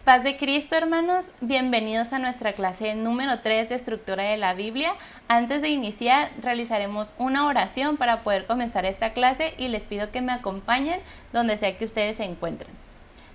Paz de Cristo, hermanos, bienvenidos a nuestra clase número 3 de Estructura de la Biblia. Antes de iniciar, realizaremos una oración para poder comenzar esta clase y les pido que me acompañen donde sea que ustedes se encuentren.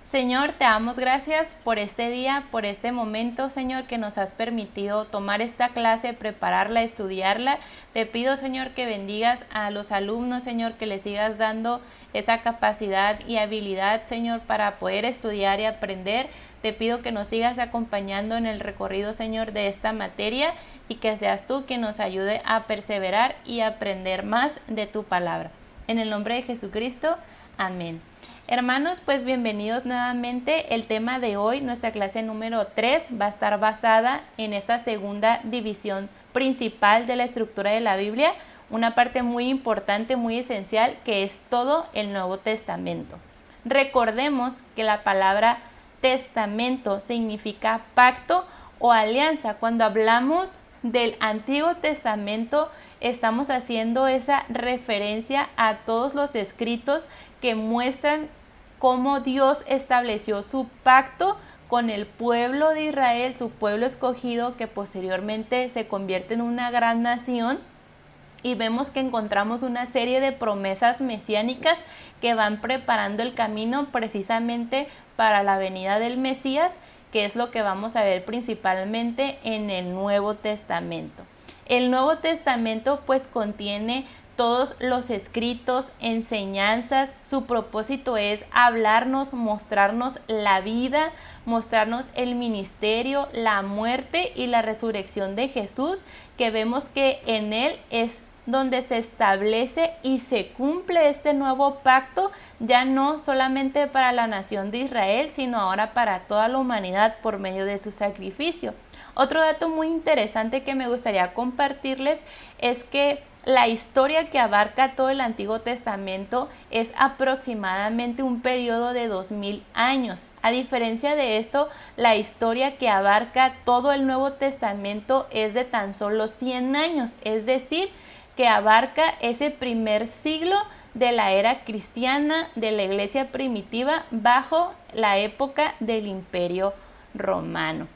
Señor, te damos gracias por este día, por este momento, Señor, que nos has permitido tomar esta clase, prepararla, estudiarla. Te pido, Señor, que bendigas a los alumnos, Señor, que les sigas dando esa capacidad y habilidad, Señor, para poder estudiar y aprender. Te pido que nos sigas acompañando en el recorrido, Señor, de esta materia y que seas tú quien nos ayude a perseverar y aprender más de tu palabra. En el nombre de Jesucristo, amén. Hermanos, pues bienvenidos nuevamente. El tema de hoy, nuestra clase número 3, va a estar basada en esta segunda división principal de la estructura de la Biblia, una parte muy importante, muy esencial, que es todo el Nuevo Testamento. Recordemos que la palabra testamento significa pacto o alianza. Cuando hablamos del Antiguo Testamento, estamos haciendo esa referencia a todos los escritos que muestran cómo Dios estableció su pacto con el pueblo de Israel, su pueblo escogido, que posteriormente se convierte en una gran nación. Y vemos que encontramos una serie de promesas mesiánicas que van preparando el camino precisamente para la venida del Mesías, que es lo que vamos a ver principalmente en el Nuevo Testamento. El Nuevo Testamento pues contiene todos los escritos, enseñanzas. Su propósito es hablarnos, mostrarnos la vida, mostrarnos el ministerio, la muerte y la resurrección de Jesús, que vemos que en él es donde se establece y se cumple este nuevo pacto, ya no solamente para la nación de Israel, sino ahora para toda la humanidad por medio de su sacrificio. Otro dato muy interesante que me gustaría compartirles es que la historia que abarca todo el Antiguo Testamento es aproximadamente un periodo de 2000 años. A diferencia de esto, la historia que abarca todo el Nuevo Testamento es de tan solo 100 años, es decir, que abarca ese primer siglo de la era cristiana, de la iglesia primitiva, bajo la época del Imperio Romano.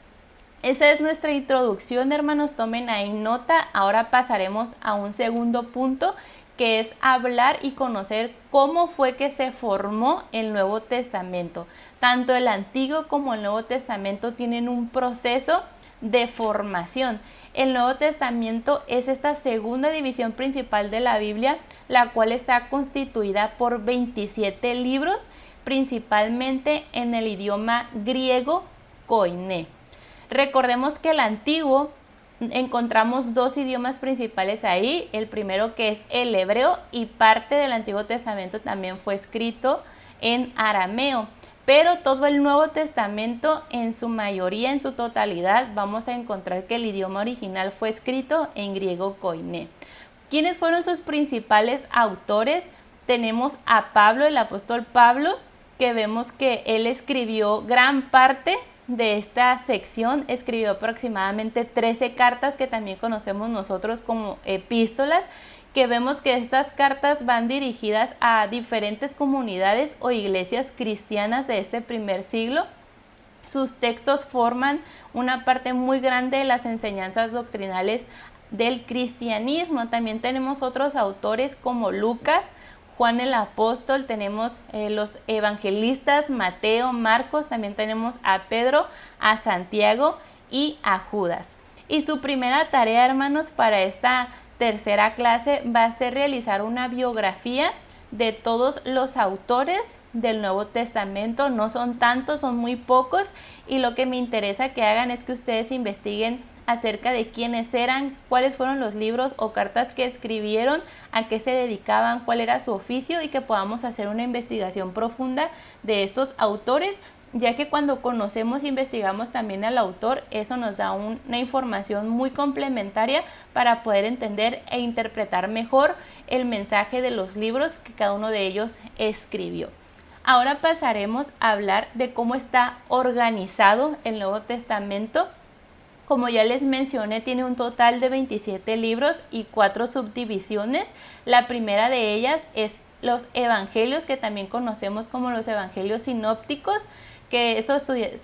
Esa es nuestra introducción, hermanos, tomen ahí nota. Ahora pasaremos a un segundo punto, que es hablar y conocer cómo fue que se formó el Nuevo Testamento. Tanto el Antiguo como el Nuevo Testamento tienen un proceso de formación. El Nuevo Testamento es esta segunda división principal de la Biblia, la cual está constituida por 27 libros, principalmente en el idioma griego koiné. Recordemos que el Antiguo encontramos dos idiomas principales ahí, el primero que es el hebreo, y parte del Antiguo Testamento también fue escrito en arameo. Pero todo el Nuevo Testamento, en su mayoría, en su totalidad, vamos a encontrar que el idioma original fue escrito en griego koiné. ¿Quiénes fueron sus principales autores? Tenemos a Pablo, el apóstol Pablo, que vemos que él escribió gran parte de esta sección, escribió aproximadamente 13 cartas que también conocemos nosotros como epístolas, que vemos que estas cartas van dirigidas a diferentes comunidades o iglesias cristianas de este primer siglo. Sus textos forman una parte muy grande de las enseñanzas doctrinales del cristianismo. También tenemos otros autores como Lucas, Juan el apóstol, tenemos los evangelistas Mateo, Marcos, también tenemos a Pedro, a Santiago y a Judas. Y su primera tarea, hermanos, para esta tercera clase va a ser realizar una biografía de todos los autores del Nuevo Testamento. No son tantos, son muy pocos, y lo que me interesa que hagan es que ustedes investiguen acerca de quiénes eran, cuáles fueron los libros o cartas que escribieron, a qué se dedicaban, cuál era su oficio, y que podamos hacer una investigación profunda de estos autores, ya que cuando conocemos e investigamos también al autor, eso nos da una información muy complementaria para poder entender e interpretar mejor el mensaje de los libros que cada uno de ellos escribió. Ahora pasaremos a hablar de cómo está organizado el Nuevo Testamento. Como ya les mencioné, tiene un total de 27 libros y 4 subdivisiones. La primera de ellas es los evangelios, que también conocemos como los evangelios sinópticos, que eso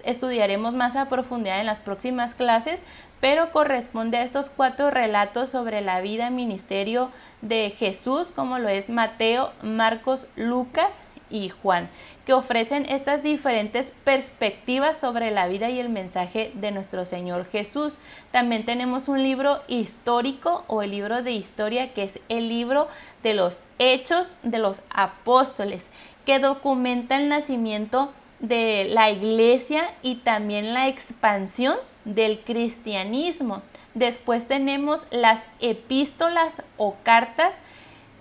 estudiaremos más a profundidad en las próximas clases, pero corresponde a estos 4 relatos sobre la vida y ministerio de Jesús, como lo es Mateo, Marcos, Lucas y Juan, que ofrecen estas diferentes perspectivas sobre la vida y el mensaje de nuestro Señor Jesús. También tenemos un libro histórico o el libro de historia, que es el libro de los Hechos de los Apóstoles, que documenta el nacimiento de la iglesia y también la expansión del cristianismo. Después tenemos las epístolas o cartas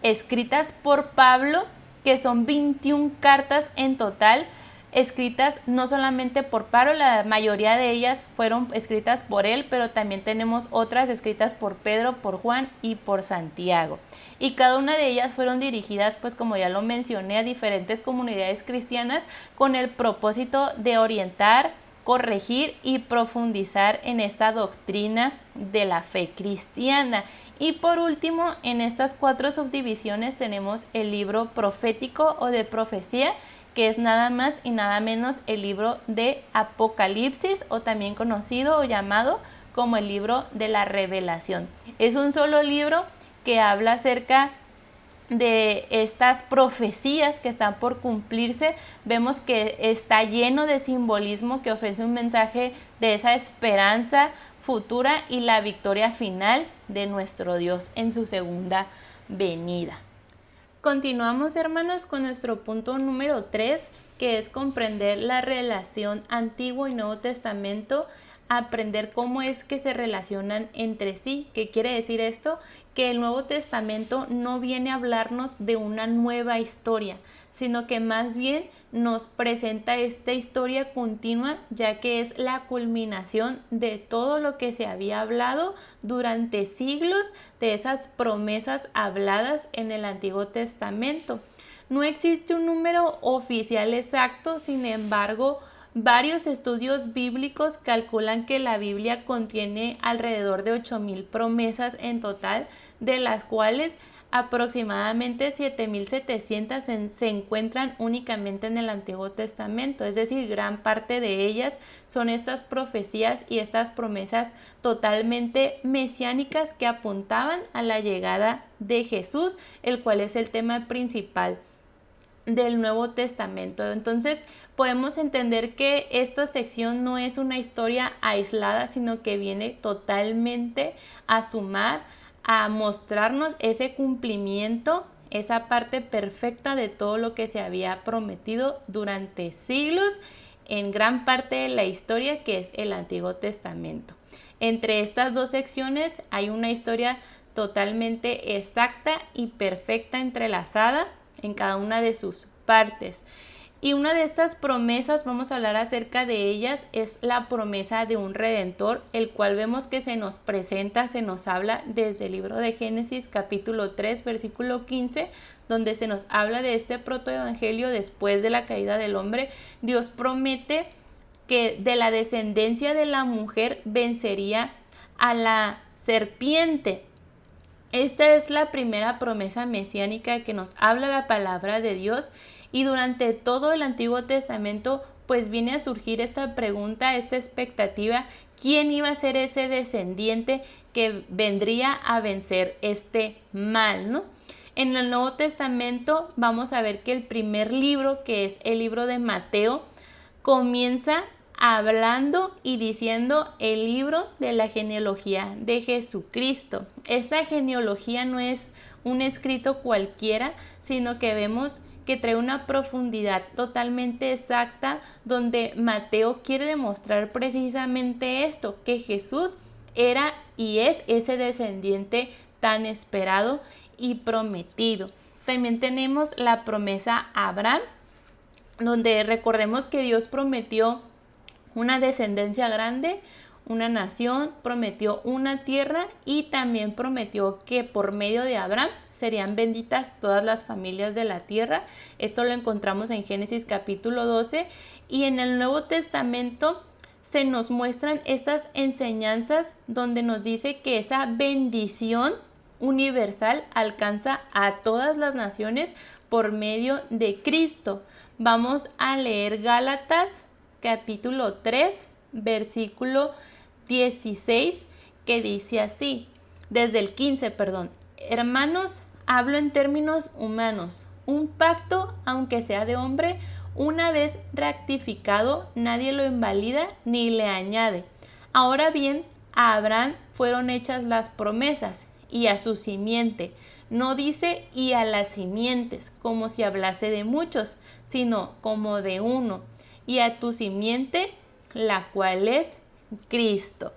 escritas por Pablo, que son 21 cartas en total, escritas no solamente por Pablo, la mayoría de ellas fueron escritas por él, pero también tenemos otras escritas por Pedro, por Juan y por Santiago. Y cada una de ellas fueron dirigidas, pues como ya lo mencioné, a diferentes comunidades cristianas con el propósito de orientar, corregir y profundizar en esta doctrina de la fe cristiana. Y por último, en estas 4 subdivisiones tenemos el libro profético o de profecía, que es nada más y nada menos el libro de Apocalipsis, o también conocido o llamado como el libro de la Revelación. Es un solo libro que habla acerca de estas profecías que están por cumplirse. Vemos que está lleno de simbolismo que ofrece un mensaje de esa esperanza futura y la victoria final de nuestro Dios en su segunda venida. Continuamos, hermanos, con nuestro punto número 3, que es comprender la relación Antiguo y Nuevo Testamento, aprender cómo es que se relacionan entre sí. ¿Qué quiere decir esto? Que el Nuevo Testamento no viene a hablarnos de una nueva historia, sino que más bien nos presenta esta historia continua, ya que es la culminación de todo lo que se había hablado durante siglos, de esas promesas habladas en el Antiguo Testamento. No existe un número oficial exacto, sin embargo, varios estudios bíblicos calculan que la Biblia contiene alrededor de 8,000 promesas en total, de las cuales aproximadamente 7,700 se encuentran únicamente en el Antiguo Testamento, es decir, gran parte de ellas son estas profecías y estas promesas totalmente mesiánicas que apuntaban a la llegada de Jesús, el cual es el tema principal del Nuevo Testamento. Entonces podemos entender que esta sección no es una historia aislada, sino que viene totalmente a sumar, a mostrarnos ese cumplimiento, esa parte perfecta de todo lo que se había prometido durante siglos en gran parte de la historia, que es el Antiguo Testamento. Entre estas 2 secciones hay una historia totalmente exacta y perfecta, entrelazada en cada una de sus partes. Y una de estas promesas, vamos a hablar acerca de ellas, es la promesa de un Redentor, el cual vemos que se nos presenta, se nos habla desde el libro de Génesis capítulo 3 versículo 15, donde se nos habla de este protoevangelio después de la caída del hombre. Dios promete que de la descendencia de la mujer vencería a la serpiente. Esta es la primera promesa mesiánica que nos habla la palabra de Dios, y durante todo el Antiguo Testamento pues viene a surgir esta pregunta, esta expectativa: ¿quién iba a ser ese descendiente que vendría a vencer este mal, ¿no? En el Nuevo Testamento vamos a ver que el primer libro, que es el libro de Mateo, comienza hablando y diciendo el libro de la genealogía de Jesucristo. Esta genealogía no es un escrito cualquiera, sino que vemos que trae una profundidad totalmente exacta, donde Mateo quiere demostrar precisamente esto, que Jesús era y es ese descendiente tan esperado y prometido. También tenemos la promesa a Abraham, donde recordemos que Dios prometió una descendencia grande, una nación, prometió una tierra, y también prometió que por medio de Abraham serían benditas todas las familias de la tierra. Esto lo encontramos en Génesis capítulo 12, y en el Nuevo Testamento se nos muestran estas enseñanzas donde nos dice que esa bendición universal alcanza a todas las naciones por medio de Cristo. Vamos a leer Gálatas capítulo 3, versículo 16, que dice así, desde el 15, perdón. Hermanos, hablo en términos humanos. Un pacto, aunque sea de hombre, una vez rectificado, nadie lo invalida ni le añade. Ahora bien, a Abraham fueron hechas las promesas y a su simiente. No dice y a las simientes, como si hablase de muchos, sino como de uno. Y a tu simiente, la cual es Cristo.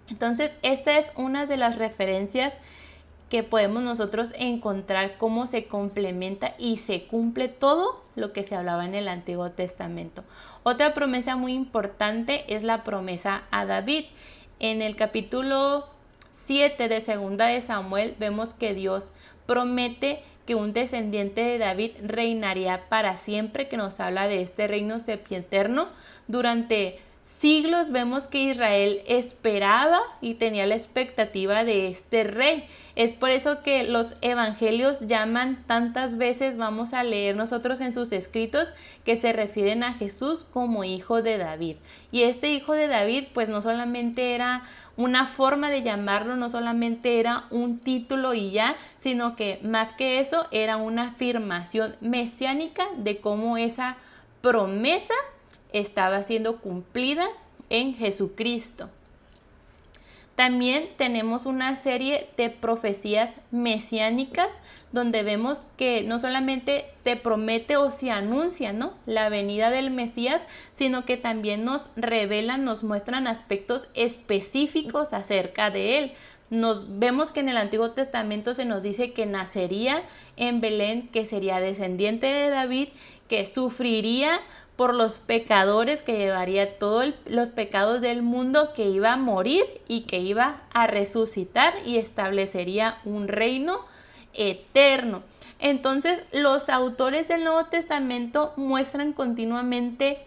Entonces, esta es una de las referencias que podemos nosotros encontrar cómo se complementa y se cumple todo lo que se hablaba en el Antiguo Testamento. Otra promesa muy importante es la promesa a David. En el capítulo 7 de Segunda de Samuel vemos que Dios promete que un descendiente de David reinaría para siempre, que nos habla de este reino sempiterno. Durante siglos vemos que Israel esperaba y tenía la expectativa de este rey. Es por eso que los evangelios llaman tantas veces, vamos a leer nosotros en sus escritos, que se refieren a Jesús como hijo de David. Y este hijo de David pues no solamente era una forma de llamarlo, no solamente era un título y ya, sino que más que eso era una afirmación mesiánica de cómo esa promesa estaba siendo cumplida en Jesucristo. También tenemos una serie de profecías mesiánicas donde vemos que no solamente se promete o se anuncia, ¿no?, la venida del Mesías, sino que también nos revelan, nos muestran aspectos específicos acerca de él. Vemos que en el Antiguo Testamento se nos dice que nacería en Belén, que sería descendiente de David, que sufriría por los pecadores, que llevaría todos los pecados del mundo, que iba a morir y que iba a resucitar y establecería un reino eterno. Entonces, los autores del Nuevo Testamento muestran continuamente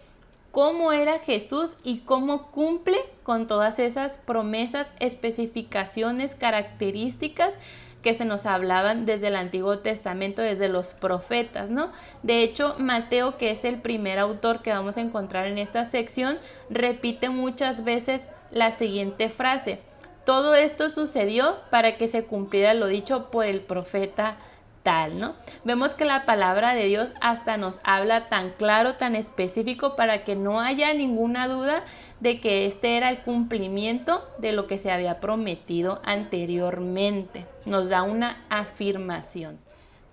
cómo era Jesús y cómo cumple con todas esas promesas, especificaciones, características que se nos hablaban desde el Antiguo Testamento, desde los profetas, ¿no? De hecho, Mateo, que es el primer autor que vamos a encontrar en esta sección, repite muchas veces la siguiente frase: todo esto sucedió para que se cumpliera lo dicho por el profeta tal, ¿no? Vemos que la palabra de Dios hasta nos habla tan claro, tan específico, para que no haya ninguna duda de que este era el cumplimiento de lo que se había prometido anteriormente. Nos da una afirmación.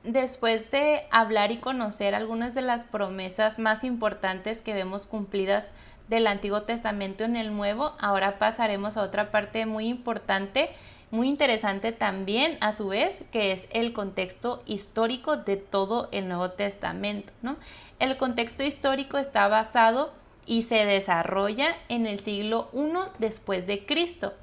Después de hablar y conocer algunas de las promesas más importantes que vemos cumplidas del Antiguo Testamento en el Nuevo, ahora pasaremos a otra parte muy importante, muy interesante también a su vez, que es el contexto histórico de todo el Nuevo Testamento, ¿no? El contexto histórico está basado y se desarrolla en el siglo I después de Cristo,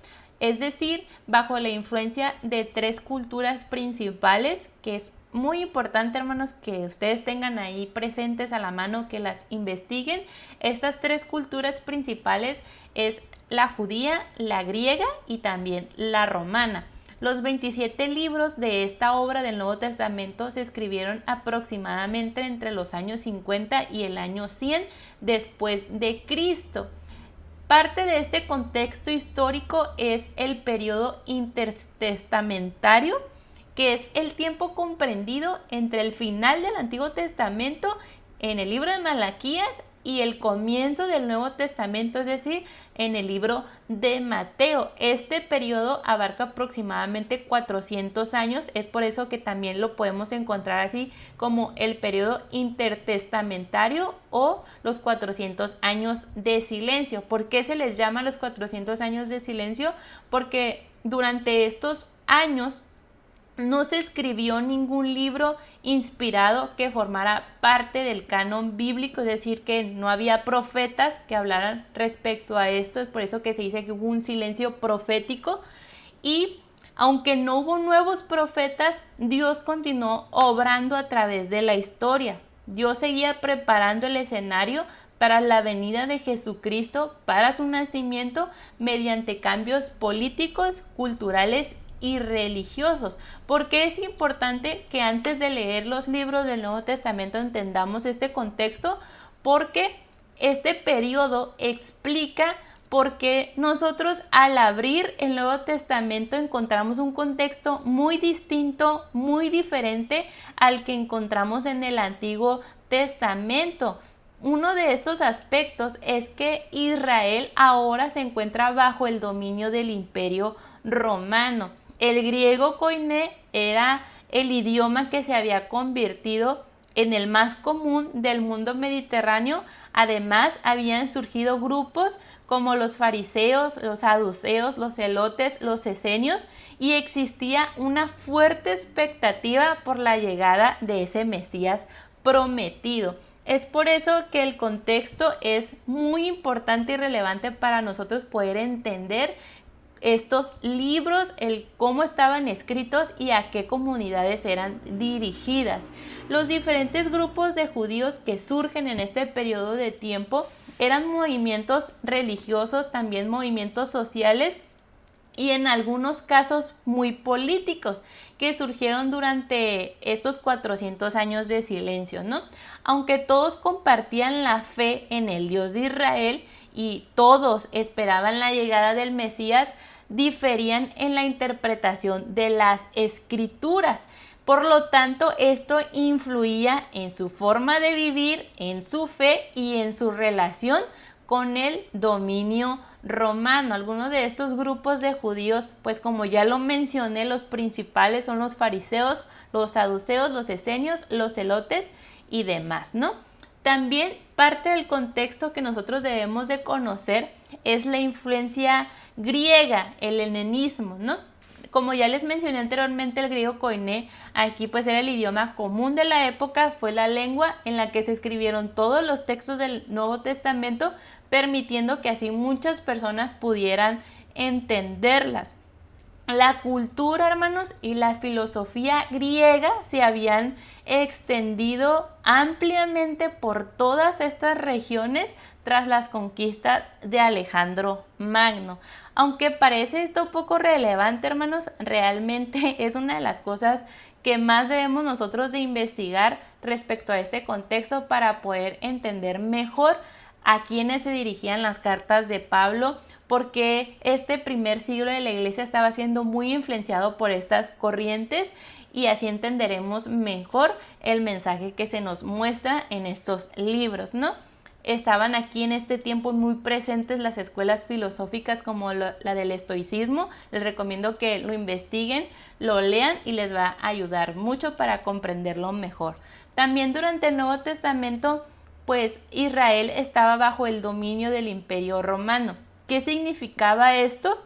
es decir, bajo la influencia de tres culturas principales, que es muy importante, hermanos, que ustedes tengan ahí presentes a la mano, que las investiguen. Estas tres culturas principales es la judía, la griega y también la romana. Los 27 libros de esta obra del Nuevo Testamento se escribieron aproximadamente entre los años 50 y el año 100 después de Cristo. Parte de este contexto histórico es el periodo intertestamentario, que es el tiempo comprendido entre el final del Antiguo Testamento en el libro de Malaquías y el comienzo del Nuevo Testamento, es decir, en el libro de Mateo. Este periodo abarca aproximadamente 400 años, es por eso que también lo podemos encontrar así como el periodo intertestamentario o los 400 años de silencio. ¿Por qué se les llama los 400 años de silencio? Porque durante estos años no se escribió ningún libro inspirado que formara parte del canon bíblico, es decir, que no había profetas que hablaran respecto a esto. Es por eso que se dice que hubo un silencio profético, y aunque no hubo nuevos profetas, Dios continuó obrando a través de la historia. Dios seguía preparando el escenario para la venida de Jesucristo, para su nacimiento, mediante cambios políticos, culturales y religiosos. ¿Por qué es importante que antes de leer los libros del Nuevo Testamento entendamos este contexto? Porque Este periodo explica por qué nosotros al abrir el Nuevo Testamento encontramos un contexto muy distinto, muy diferente al que encontramos en el Antiguo Testamento. Uno de estos aspectos es que Israel ahora se encuentra bajo el dominio del Imperio Romano. El griego koiné era el idioma que se había convertido en el más común del mundo mediterráneo. Además, habían surgido grupos como los fariseos, los saduceos, los celotes, los esenios, y existía una fuerte expectativa por la llegada de ese Mesías prometido. Es por eso que el contexto es muy importante y relevante para nosotros poder entender estos libros, el cómo estaban escritos y a qué comunidades eran dirigidas. Los diferentes grupos de judíos que surgen en este periodo de tiempo eran movimientos religiosos, también movimientos sociales y en algunos casos muy políticos que surgieron durante estos 400 años de silencio, ¿no? Aunque todos compartían la fe en el Dios de Israel y todos esperaban la llegada del Mesías, diferían en la interpretación de las escrituras. Por lo tanto, esto influía en su forma de vivir, en su fe y en su relación con el dominio romano. Algunos de estos grupos de judíos, pues como ya lo mencioné, los principales son los fariseos, los saduceos, los esenios, los celotes y demás, ¿no? También parte del contexto que nosotros debemos de conocer es la influencia griega, el helenismo, ¿no? Como ya les mencioné anteriormente, el griego koiné, aquí pues era el idioma común de la época, fue la lengua en la que se escribieron todos los textos del Nuevo Testamento, permitiendo que así muchas personas pudieran entenderlas. La cultura, hermanos, y la filosofía griega se habían extendido ampliamente por todas estas regiones tras las conquistas de Alejandro Magno. Aunque parece esto poco relevante, hermanos, realmente es una de las cosas que más debemos nosotros de investigar respecto a este contexto para poder entender mejor a quiénes se dirigían las cartas de Pablo, porque este primer siglo de la iglesia estaba siendo muy influenciado por estas corrientes y así entenderemos mejor el mensaje que se nos muestra en estos libros, ¿no? Estaban aquí en este tiempo muy presentes las escuelas filosóficas como la del estoicismo. Les recomiendo que lo investiguen, lo lean y les va a ayudar mucho para comprenderlo mejor. También durante el Nuevo Testamento, pues Israel estaba bajo el dominio del Imperio Romano. ¿Qué significaba esto?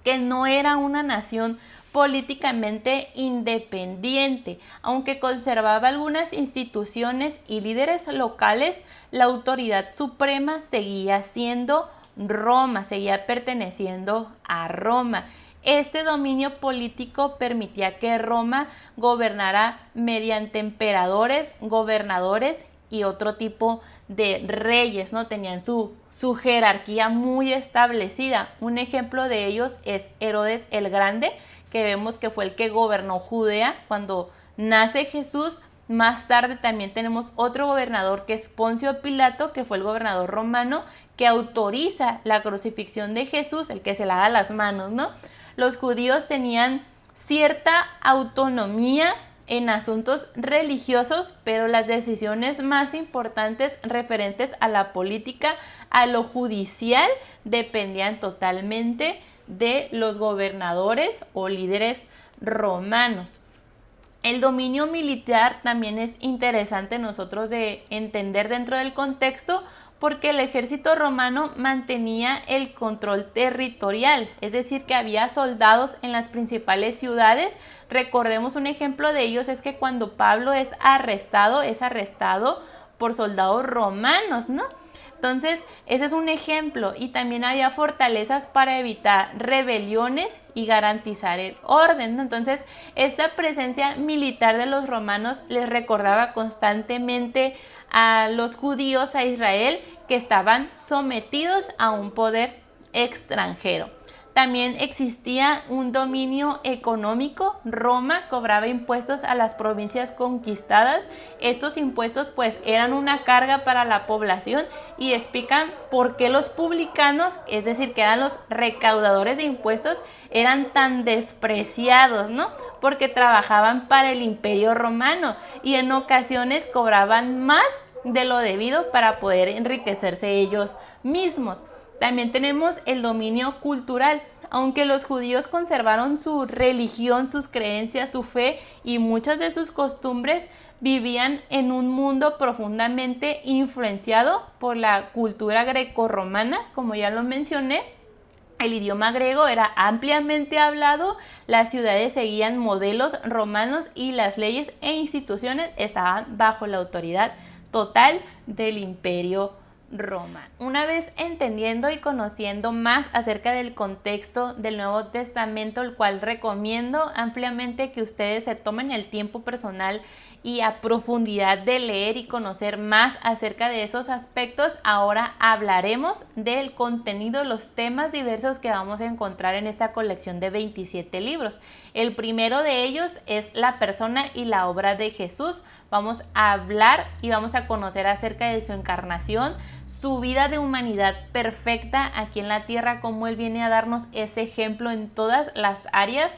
Que no era una nación políticamente independiente. Aunque conservaba algunas instituciones y líderes locales, la autoridad suprema seguía siendo Roma, seguía perteneciendo a Roma. Este dominio político permitía que Roma gobernara mediante emperadores, gobernadores y otro tipo de reyes, ¿no? Tenían su jerarquía muy establecida. Un ejemplo de ellos es Herodes el Grande, que vemos que fue el que gobernó Judea cuando nace Jesús. Más tarde también tenemos otro gobernador que es Poncio Pilato, que fue el gobernador romano, que autoriza la crucifixión de Jesús, el que se la da las manos, ¿no? Los judíos tenían cierta autonomía en asuntos religiosos, pero las decisiones más importantes referentes a la política, a lo judicial, dependían totalmente de los gobernadores o líderes romanos. El dominio militar también es interesante nosotros de entender dentro del contexto, porque el ejército romano mantenía el control territorial, es decir, que había soldados en las principales ciudades. Recordemos un ejemplo de ellos es que cuando Pablo es arrestado por soldados romanos, ¿no? Entonces, ese es un ejemplo, y también había fortalezas para evitar rebeliones y garantizar el orden, ¿no? Entonces, esta presencia militar de los romanos les recordaba constantemente a los judíos, a Israel, que estaban sometidos a un poder extranjero. También existía un dominio económico. Roma cobraba impuestos a las provincias conquistadas. Estos impuestos pues eran una carga para la población y explican por qué los publicanos, es decir, que eran los recaudadores de impuestos, eran tan despreciados, ¿no? Porque trabajaban para el Imperio Romano y en ocasiones cobraban más de lo debido para poder enriquecerse ellos mismos. También tenemos el dominio cultural. Aunque los judíos conservaron su religión, sus creencias, su fe y muchas de sus costumbres, vivían en un mundo profundamente influenciado por la cultura grecorromana, como ya lo mencioné. El idioma griego era ampliamente hablado, las ciudades seguían modelos romanos y las leyes e instituciones estaban bajo la autoridad total del Imperio Romano. Una vez entendiendo y conociendo más acerca del contexto del Nuevo Testamento, el cual recomiendo ampliamente que ustedes se tomen el tiempo personal y a profundidad de leer y conocer más acerca de esos aspectos, ahora hablaremos del contenido, los temas diversos que vamos a encontrar en esta colección de 27 libros. El primero de ellos es la persona y la obra de Jesús. Vamos a hablar y vamos a conocer acerca de su encarnación, su vida de humanidad perfecta aquí en la tierra, cómo Él viene a darnos ese ejemplo en todas las áreas.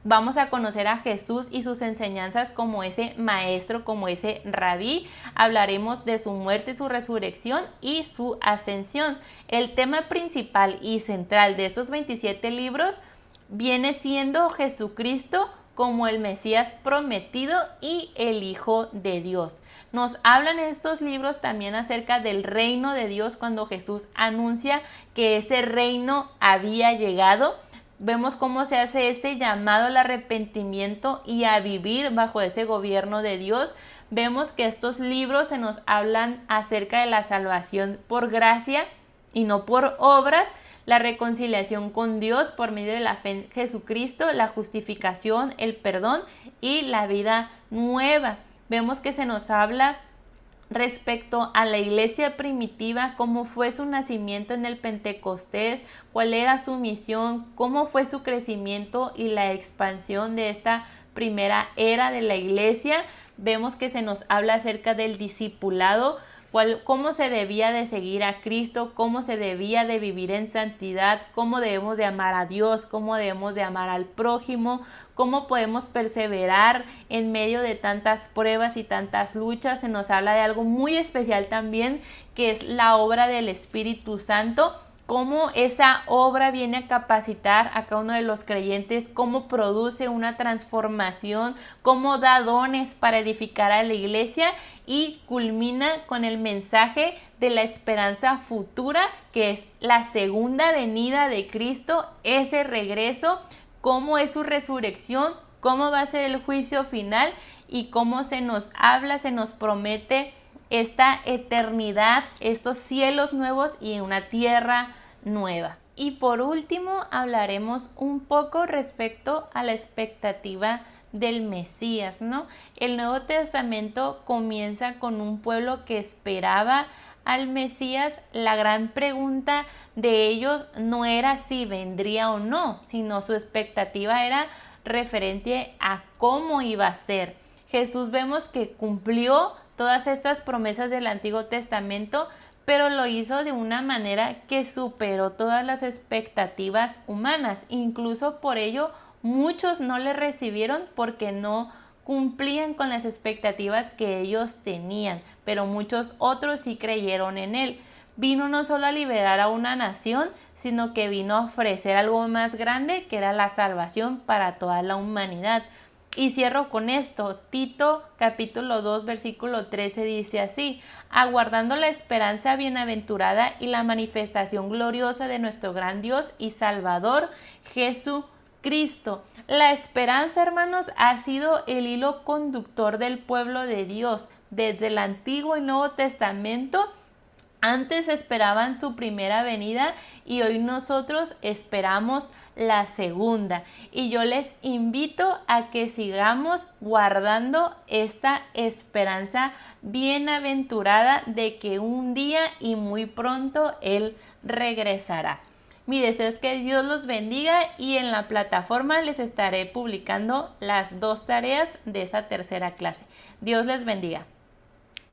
Vamos a conocer a Jesús y sus enseñanzas como ese maestro, como ese rabí. Hablaremos de su muerte, su resurrección y su ascensión. El tema principal y central de estos 27 libros viene siendo Jesucristo como el Mesías prometido y el Hijo de Dios. Nos hablan estos libros también acerca del reino de Dios cuando Jesús anuncia que ese reino había llegado. Vemos cómo se hace ese llamado al arrepentimiento y a vivir bajo ese gobierno de Dios. Vemos que estos libros se nos hablan acerca de la salvación por gracia y no por obras, la reconciliación con Dios por medio de la fe en Jesucristo, la justificación, el perdón y la vida nueva. Vemos que se nos habla respecto a la iglesia primitiva, cómo fue su nacimiento en el Pentecostés, cuál era su misión, cómo fue su crecimiento y la expansión de esta primera era de la iglesia. Vemos que se nos habla acerca del discipulado, cómo se debía de seguir a Cristo, cómo se debía de vivir en santidad, cómo debemos de amar a Dios, cómo debemos de amar al prójimo, cómo podemos perseverar en medio de tantas pruebas y tantas luchas. Se nos habla de algo muy especial también, que es la obra del Espíritu Santo, cómo esa obra viene a capacitar a cada uno de los creyentes, cómo produce una transformación, cómo da dones para edificar a la iglesia y culmina con el mensaje de la esperanza futura, que es la segunda venida de Cristo, ese regreso, cómo es su resurrección, cómo va a ser el juicio final y cómo se nos habla, se nos promete esta eternidad, estos cielos nuevos y una tierra nueva. Y por último hablaremos un poco respecto a la expectativa del Mesías, ¿no? El Nuevo Testamento comienza con un pueblo que esperaba al Mesías. La gran pregunta de ellos no era si vendría o no, sino su expectativa era referente a cómo iba a ser. Jesús vemos que cumplió todas estas promesas del Antiguo Testamento, pero lo hizo de una manera que superó todas las expectativas humanas. Incluso por ello muchos no le recibieron porque no cumplían con las expectativas que ellos tenían, pero muchos otros sí creyeron en él. Vino no solo a liberar a una nación, sino que vino a ofrecer algo más grande, que era la salvación para toda la humanidad. Y cierro con esto. Tito capítulo 2 versículo 13 dice así: aguardando la esperanza bienaventurada y la manifestación gloriosa de nuestro gran Dios y Salvador Jesucristo. La esperanza, hermanos, ha sido el hilo conductor del pueblo de Dios desde el Antiguo y Nuevo Testamento. Antes esperaban su primera venida y hoy nosotros esperamos la segunda. Y yo les invito a que sigamos guardando esta esperanza bienaventurada de que un día y muy pronto Él regresará. Mi deseo es que Dios los bendiga y en la plataforma les estaré publicando las 2 tareas de esa tercera clase. Dios les bendiga.